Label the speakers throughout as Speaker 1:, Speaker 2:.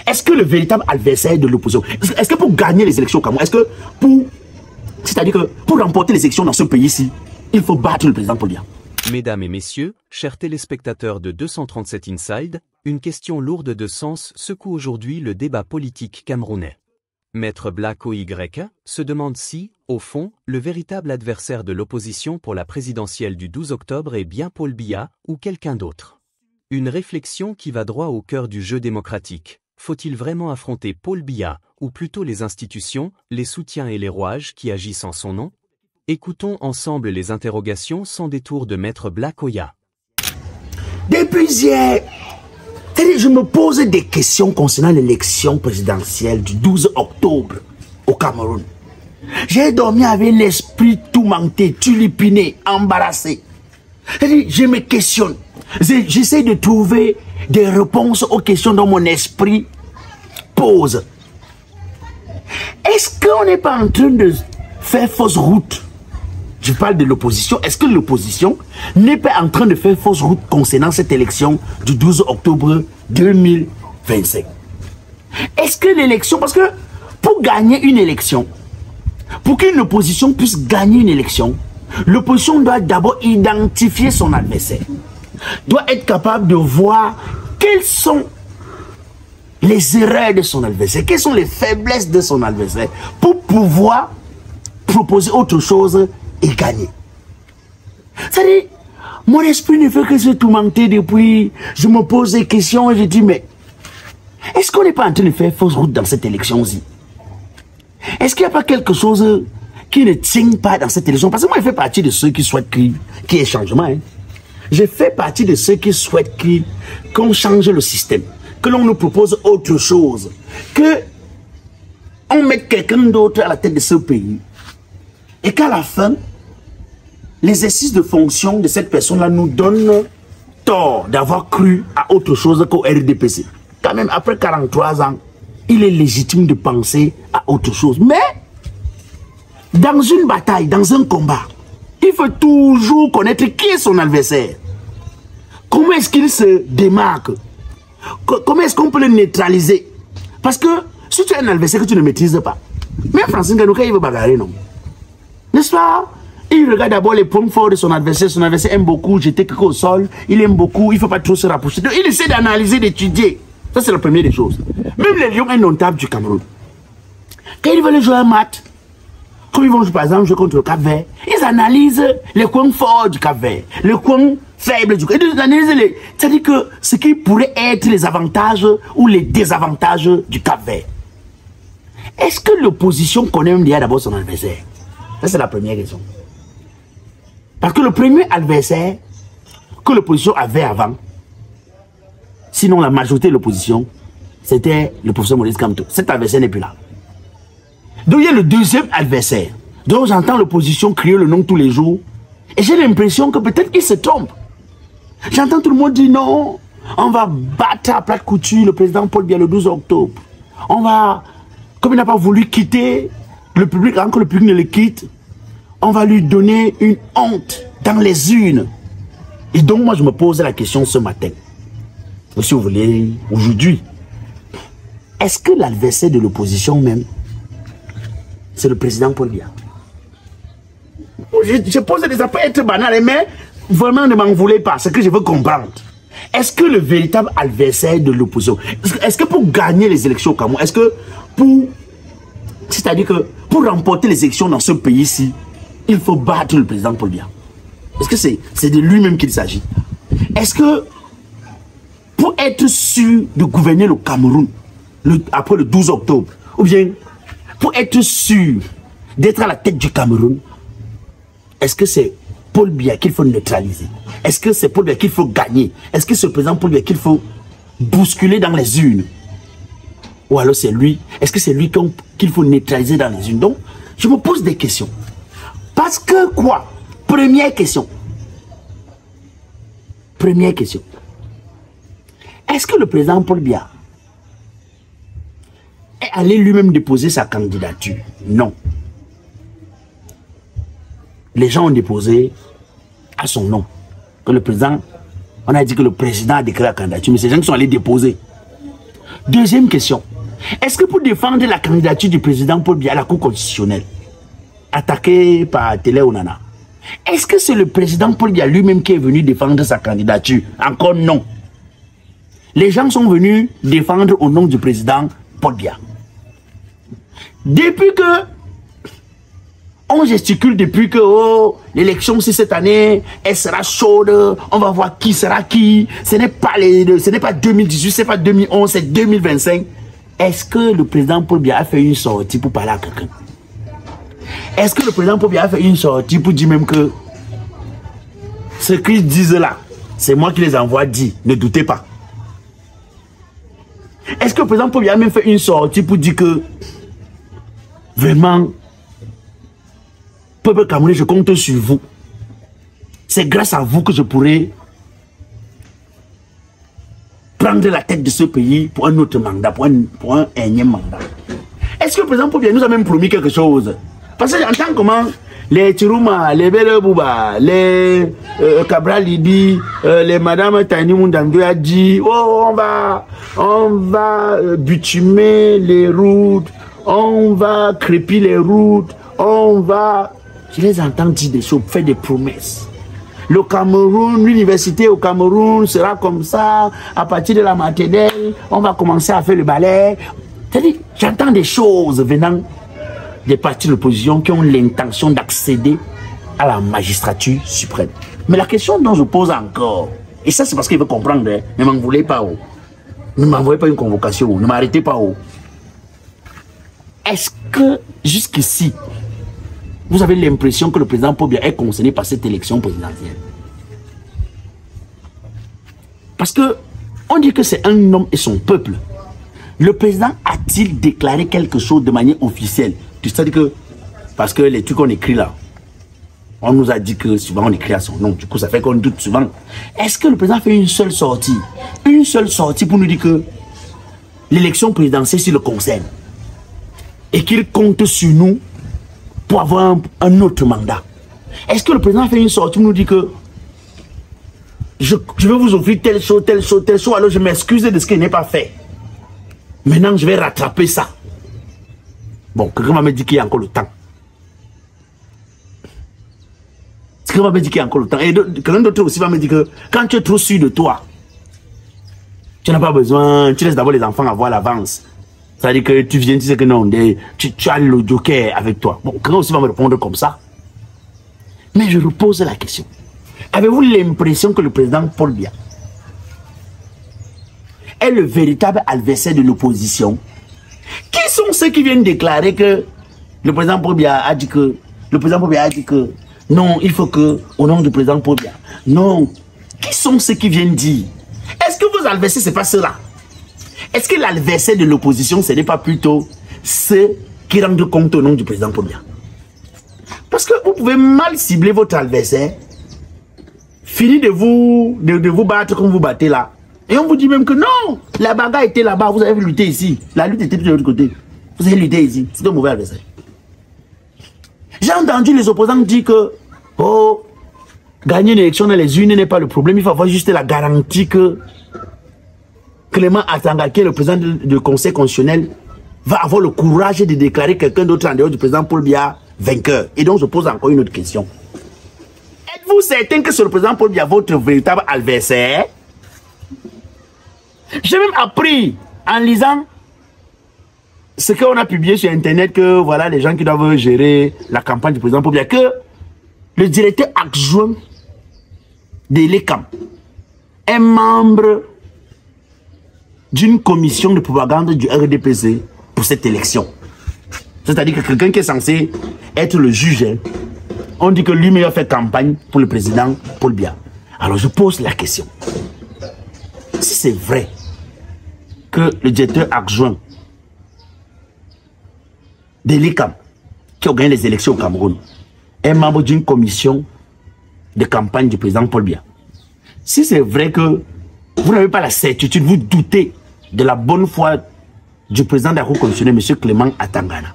Speaker 1: est-ce que le véritable adversaire de l'opposition, est-ce que pour gagner les élections au Cameroun, est-ce que pour, c'est-à-dire que pour remporter les élections dans ce pays-ci, il faut battre le président Paul Biya?
Speaker 2: Mesdames et messieurs, chers téléspectateurs de 237 Inside, une question lourde de sens secoue aujourd'hui le débat politique camerounais. Maître Black OY se demande si, au fond, le véritable adversaire de l'opposition pour la présidentielle du 12 octobre est bien Paul Biya ou quelqu'un d'autre. Une réflexion qui va droit au cœur du jeu démocratique. Faut-il vraiment affronter Paul Biya, ou plutôt les institutions, les soutiens et les rouages qui agissent en son nom? Écoutons ensemble les interrogations sans détour de Maître Black Oya.
Speaker 1: Depuis hier, je me pose des questions concernant l'élection présidentielle du 12 octobre au Cameroun. J'ai dormi avec l'esprit tourmenté, tulipiné, embarrassé. Je me questionne. J'essaie de trouver des réponses aux questions dont mon esprit pose. Est-ce qu'on n'est pas en train de faire fausse route? Je parle de l'opposition. Est-ce que l'opposition n'est pas en train de faire fausse route concernant cette élection du 12 octobre 2025? Est-ce que l'élection, parce que pour gagner une élection, pour qu'une opposition puisse gagner une élection, l'opposition doit d'abord identifier son adversaire, doit être capable de voir quelles sont les erreurs de son adversaire, quelles sont les faiblesses de son adversaire, pour pouvoir proposer autre chose et gagner. C'est-à-dire, mon esprit ne fait que se tourmenter depuis. Je me pose des questions et je dis, mais est-ce qu'on n'est pas en train de faire fausse route dans cette élection-ci? Est-ce qu'il n'y a pas quelque chose qui ne tient pas dans cette élection? Parce que moi, je fais partie de ceux qui souhaitent qu'il y ait changement. Hein. Je fais partie de ceux qui souhaitent qu'on change le système, que l'on nous propose autre chose, que on mette quelqu'un d'autre à la tête de ce pays. Et qu'à la fin, l'exercice de fonction de cette personne-là nous donne tort d'avoir cru à autre chose qu'au RDPC. Quand même, après 43 ans, il est légitime de penser à autre chose. Mais, dans une bataille, dans un combat, il faut toujours connaître qui est son adversaire. Comment est-ce qu'il se démarque? Comment est-ce qu'on peut le neutraliser? Parce que, si tu as un adversaire que tu ne maîtrises pas, même Francis Ngannou, il veut bagarrer, non? N'est-ce pas? Il regarde d'abord les points forts de son adversaire. Son adversaire aime beaucoup jeter quelque chose au sol. Il aime beaucoup, il ne faut pas trop se rapprocher. Donc, il essaie d'analyser, d'étudier. Ça, c'est la première des choses. Même les lions indomptables du Cameroun. Quand ils veulent jouer un match, comme ils vont par exemple jouer contre le Cap-Vert, ils analysent les coins forts du Cap-Vert, les coins faibles du Cap-Vert. Ils analysent c'est-à-dire que ce qui pourrait être les avantages ou les désavantages du Cap-Vert. Est-ce que l'opposition connaît même d'abord son adversaire? Ça, c'est la première question. Parce que le premier adversaire que l'opposition avait avant, sinon la majorité de l'opposition, c'était le professeur Maurice Kamto. Cet adversaire n'est plus là. Donc il y a le deuxième adversaire. Donc j'entends l'opposition crier le nom tous les jours. Et j'ai l'impression que peut-être qu'il se trompe. J'entends tout le monde dire non, on va battre à plate couture le président Paul Biya le 12 octobre. On va, comme il n'a pas voulu quitter le public, avant que le public ne le quitte, on va lui donner une honte dans les urnes. Et donc moi je me pose la question ce matin, ou si vous voulez, aujourd'hui, est-ce que l'adversaire de l'opposition même, c'est le président Paul Biya? Je pose des affaires être banales, mais vraiment ne m'en voulez pas, c'est que je veux comprendre. Est-ce que le véritable adversaire de l'opposition, est-ce que pour gagner les élections au Cameroun, est-ce que pour, c'est-à-dire que pour remporter les élections dans ce pays-ci, il faut battre le président Paul Biya? Est-ce que c'est de lui-même qu'il s'agit? Est-ce que pour être sûr de gouverner le Cameroun après le 12 octobre, ou bien pour être sûr d'être à la tête du Cameroun, est-ce que c'est Paul Biya qu'il faut neutraliser? Est-ce que c'est Paul Biya qu'il faut gagner? Est-ce que c'est le président Paul Biya qu'il faut bousculer dans les urnes? Ou alors c'est lui? Est-ce que c'est lui qu'il faut neutraliser dans les urnes? Donc, je me pose des questions. Parce que quoi? Première question. Première question. Est-ce que le président Paul Biya est allé lui-même déposer sa candidature? Non. Les gens ont déposé à son nom. Que le président, on a dit que le président a déclaré la candidature, mais ces gens qui sont allés déposer. Deuxième question. Est-ce que pour défendre la candidature du président Paul Biya à la Cour constitutionnelle, attaqué par Télé Onana, est-ce que c'est le président Paul Biya lui-même qui est venu défendre sa candidature? Encore non. Les gens sont venus défendre au nom du président Paul Biya. Depuis que on gesticule, depuis que l'élection, si cette année, elle sera chaude, on va voir qui sera qui, ce n'est pas 2018, ce n'est pas 2011, c'est 2025. Est-ce que le président Paul Biya a fait une sortie pour parler à quelqu'un? Est-ce que le président Paul Biya a fait une sortie pour dire même que ce qu'ils disent là, c'est moi qui les envoie dire, ne doutez pas? Est-ce que le président Paul Biya a même fait une sortie pour dire que vraiment, peuple camerounais, je compte sur vous. C'est grâce à vous que je pourrai prendre la tête de ce pays pour un autre mandat, pour un énième mandat. Est-ce que le président Paul Biya nous a même promis quelque chose? Parce que j'entends comment les Tirouma, les Bele Bouba, les Cabral Libi, les Madame Tani Mundando a dit, oh, on va bitumer les routes, on va crépir les routes, on va... Je les entends dire des choses, faire des promesses. Le Cameroun, l'université au Cameroun sera comme ça, à partir de la maternelle, on va commencer à faire le ballet. C'est-à-dire, j'entends des choses venant des partis de l'opposition qui ont l'intention d'accéder à la magistrature suprême. Mais la question dont je pose encore, et ça c'est parce qu'il veut comprendre, hein, ne m'en voulez pas, oh. Ne m'envoyez pas une convocation, oh. Ne m'arrêtez pas. Oh. Est-ce que jusqu'ici, vous avez l'impression que le président Paul Biya est concerné par cette élection présidentielle? Parce que on dit que c'est un homme et son peuple. Le président a-t-il déclaré quelque chose de manière officielle? C'est-à-dire que, parce que les trucs qu'on écrit là, on nous a dit que souvent on écrit à son nom, du coup ça fait qu'on doute souvent. Est-ce que le président fait une seule sortie pour nous dire que l'élection présidentielle s'il le concerne et qu'il compte sur nous pour avoir un autre mandat? Est-ce que le président fait une sortie pour nous dire que je vais vous offrir telle chose, alors je m'excuse de ce qu'il n'est pas fait. Maintenant, je vais rattraper ça. Bon, quelqu'un va me dire qu'il y a encore le temps. Quelqu'un va me dire qu'il y a encore le temps. Et quelqu'un d'autre aussi va me dire que quand tu es trop sûr de toi, tu n'as pas besoin, tu laisses d'abord les enfants avoir l'avance. C'est-à-dire que tu viens, tu sais que non, tu as le joker avec toi. Bon, quelqu'un aussi va me répondre comme ça. Mais je repose la question. Avez-vous l'impression que le président Paul Biya est le véritable adversaire de l'opposition? Qui sont ceux qui viennent déclarer que le président Paul Biya a dit que non, il faut que au nom du président Paul Biya. Non. Qui sont ceux qui viennent dire? Est-ce que vos adversaires, ce n'est pas ceux-là? Est-ce que l'adversaire de l'opposition, ce n'est pas plutôt ceux qui rendent compte au nom du président Paul Biya? Parce que vous pouvez mal cibler votre adversaire, finir de vous battre comme vous battez là. Et on vous dit même que non, la bagarre était là-bas, vous avez lutté ici. La lutte était de l'autre côté. Vous avez lutté ici. C'est un mauvais adversaire. J'ai entendu les opposants dire que oh, gagner une élection dans les urnes n'est pas le problème. Il faut avoir juste la garantie que Clément Atanga, qui est le président du Conseil constitutionnel, va avoir le courage de déclarer quelqu'un d'autre en dehors du président Paul Biya vainqueur. Et donc je pose encore une autre question. Êtes-vous certain que c'est le président Paul Biya votre véritable adversaire? J'ai même appris en lisant ce qu'on a publié sur internet que voilà les gens qui doivent gérer la campagne du président Paul Biya, que le directeur adjoint de l'ECAM est membre d'une commission de propagande du RDPC pour cette élection. C'est-à-dire que quelqu'un qui est censé être le juge, on dit que lui-même a fait campagne pour le président Paul Biya. Alors je pose la question. Si c'est vrai que le directeur adjoint de l'ICAM, qui a gagné les élections au Cameroun, est membre d'une commission de campagne du président Paul Biya, si c'est vrai que vous n'avez pas la certitude, vous doutez de la bonne foi du président de la Cour constitutionnelle, M. Clément Atangana,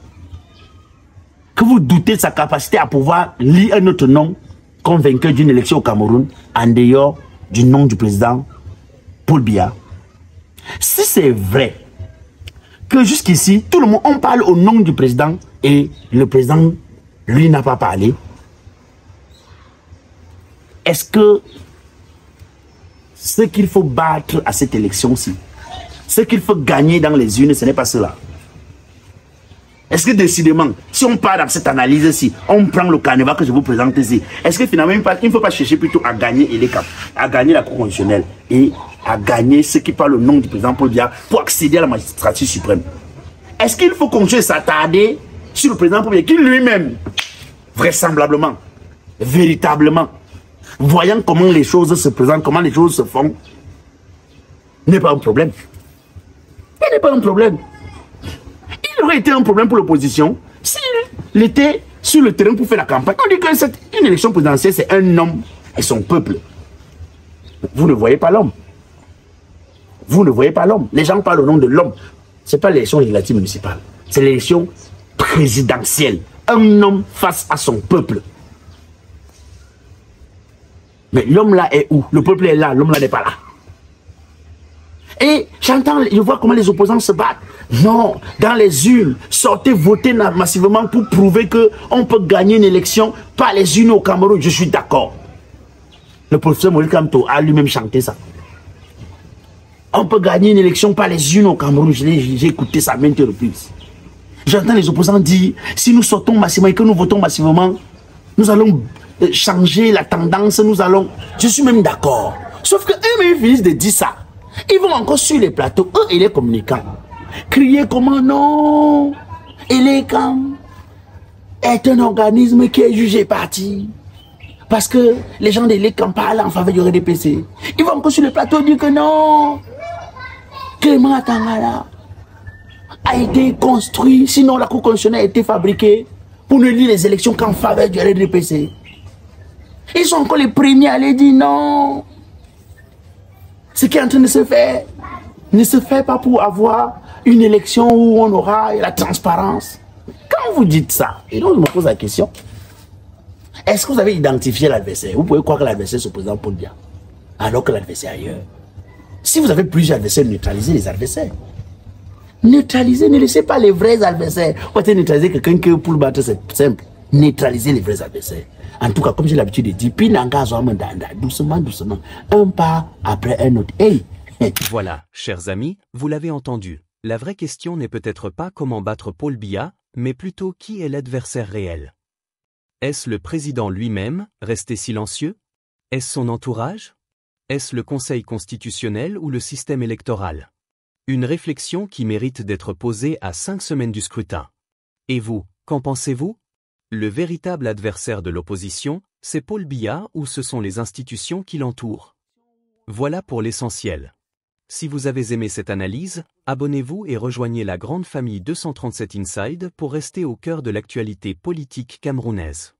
Speaker 1: que vous doutez de sa capacité à pouvoir lire un autre nom comme vainqueur d'une élection au Cameroun en dehors du nom du président Paul Biya, si c'est vrai que jusqu'ici, tout le monde, on parle au nom du président et le président, lui, n'a pas parlé. Est-ce que ce qu'il faut battre à cette élection-ci, ce qu'il faut gagner dans les urnes, ce n'est pas cela? Est-ce que décidément, si on part dans cette analyse-ci, on prend le carnaval que je vous présente ici, est-ce que finalement, il ne faut pas chercher plutôt à gagner ELECAP, à gagner la Cour constitutionnelle et à gagner ceux qui parlent au nom du président Paul Biya pour accéder à la magistrature suprême? Est-ce qu'il faut continuer à s'attarder sur le président Paul Biya qui lui-même, vraisemblablement, véritablement, voyant comment les choses se présentent, comment les choses se font, n'est pas un problème? Il n'est pas un problème. Il aurait été un problème pour l'opposition s'il était sur le terrain pour faire la campagne. On dit qu'une élection présidentielle, c'est un homme et son peuple. Vous ne voyez pas l'homme. Vous ne voyez pas l'homme. Les gens parlent au nom de l'homme. Ce n'est pas l'élection législative municipale. C'est l'élection présidentielle. Un homme face à son peuple. Mais l'homme là est où? Le peuple est là, l'homme là n'est pas là. Et j'entends, je vois comment les opposants se battent. Non, dans les urnes, sortez voter massivement pour prouver qu'on peut gagner une élection par les urnes au Cameroun. Je suis d'accord. Le professeur Moïse Kamto a lui-même chanté ça. On peut gagner une élection par les urnes au Cameroun. J'ai écouté ça maintes reprises. J'entends les opposants dire, si nous sortons massivement et que nous votons massivement, nous allons changer la tendance, nous allons... Je suis même d'accord. Sauf qu'eux-mêmes finissent de dire ça. Ils vont encore sur les plateaux, eux et les communicants, crier comment non, ELECAM est un organisme qui est jugé parti. Parce que les gens d'ELECAM parlent en faveur du RDPC. Ils vont encore sur les plateaux dire que non, Clément Tangara a été construit, sinon la Cour constitutionnelle a été fabriquée pour ne lire les élections qu'en faveur du RDPC. Ils sont encore les premiers à aller dire non. Ce qui est en train de se faire ne se fait pas pour avoir une élection où on aura la transparence. Quand vous dites ça, et donc je me pose la question, est-ce que vous avez identifié l'adversaire? Vous pouvez croire que l'adversaire se présente Paul Biya, alors que l'adversaire est ailleurs. Si vous avez plusieurs adversaires, neutralisez les adversaires. Neutralisez, ne laissez pas les vrais adversaires. Vous pouvez neutraliser quelqu'un que pour le battre, c'est simple. Neutralisez les vrais adversaires. En tout cas, comme j'ai l'habitude de dire, doucement, doucement, un pas après un autre. Hey.
Speaker 2: Voilà, chers amis, vous l'avez entendu. La vraie question n'est peut-être pas comment battre Paul Biya, mais plutôt qui est l'adversaire réel. Est-ce le président lui-même, resté silencieux? Est-ce son entourage? Est-ce le Conseil constitutionnel ou le système électoral? Une réflexion qui mérite d'être posée à 5 semaines du scrutin. Et vous, qu'en pensez-vous? Le véritable adversaire de l'opposition, c'est Paul Biya ou ce sont les institutions qui l'entourent? Voilà pour l'essentiel. Si vous avez aimé cette analyse, abonnez-vous et rejoignez la grande famille 237 Inside pour rester au cœur de l'actualité politique camerounaise.